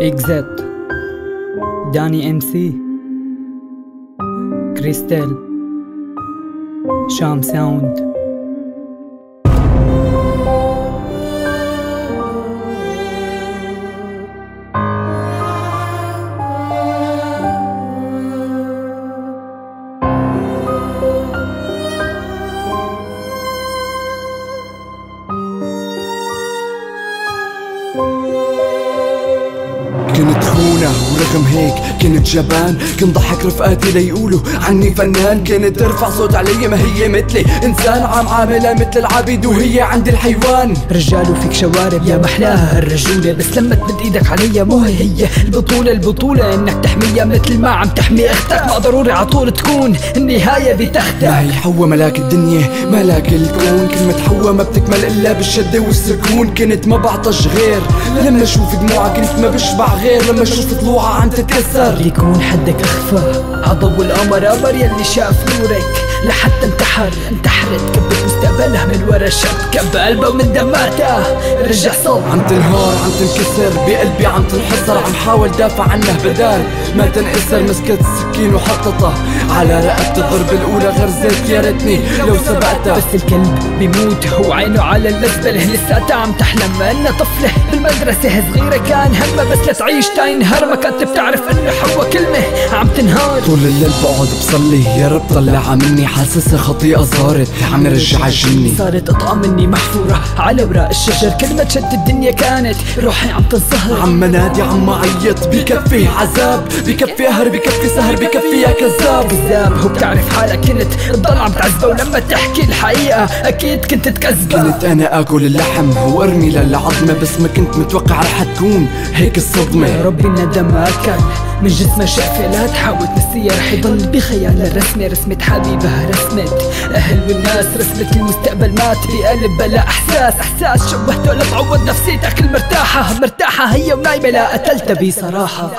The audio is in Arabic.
إكزت داني ام سي كريستال شام ساوند. كنت خونة ورغم هيك كنت جبان، كنت ضحك رفقاتي ليقولوا عني فنان. كنت ترفع صوت علي ما هي مثلي إنسان، عم عاملها مثل العبيد وهي عند الحيوان. رجال وفيك شوارب يا محلاها الرجولة، بس لما تمد ايدك عليا مو هي البطولة انك تحميها مثل ما عم تحمي اختك. ما ضروري عطول تكون النهاية بتختك. معي حوا ملاك الدنيا ملاك الكون، كلمة حوا ما بتكمل الا بالشدة والسكون. كنت ما بعطش غير لما اشوف دموعها، كنت ما بشبع غير لما اشوف طلوعها عم تتكسر. يكون حدك اخفى عضو القمر يلي شاف نورك لحتى انتحرت كبت مستقبلها من ورا شب كب قلبها ومن دماتها رجع صوت. عم تنهار عم تنكسر بقلبي عم تنحصر، عم حاول دافع عنه بدال ما تنكسر. مسكت السكين وحطتها على رقبتي، الضرب الاولى غرزت يا ريتني لو سبقتها. بس الكلب بيموت وعينه على المزبله، لساتها عم تحلم انها طفله بالمدرسه صغيره كان همها بس لتعيش تنهار. ما كانت بتعرف انه حوا كلمه عم تنهار. طول الليل بقعد بصلي يا رب طلعها مني، حاسسها خطيئة صارت عم رجع جني. صارت قطعة مني محفورة على وراء الشجر، كل ما تشد الدنيا كانت روحي عم تنصهر. عم نادي عم عيط بكفي عذاب، بكفي قهر بكفي سهر بكفي يا كذاب. هو بتعرف حالك كنت تضل عم تعذبه، ولما تحكي الحقيقة أكيد كنت تكذبها. كنت أنا آكل اللحم وأرمي للعظمة، بس ما كنت متوقع رح تكون هيك الصدمة. يا ربي الندم ما أكل من جسمها شقفة، لا تحاول تنسيها رح يضل بخيال الرسمة. رسمة حبيبها رسمة أهل والناس، رسمة المستقبل مات بقلب بلا إحساس شوهته لتعوض نفسيتك المرتاحة. مرتاحة هي ونايمة لا قتلتها بصراحة.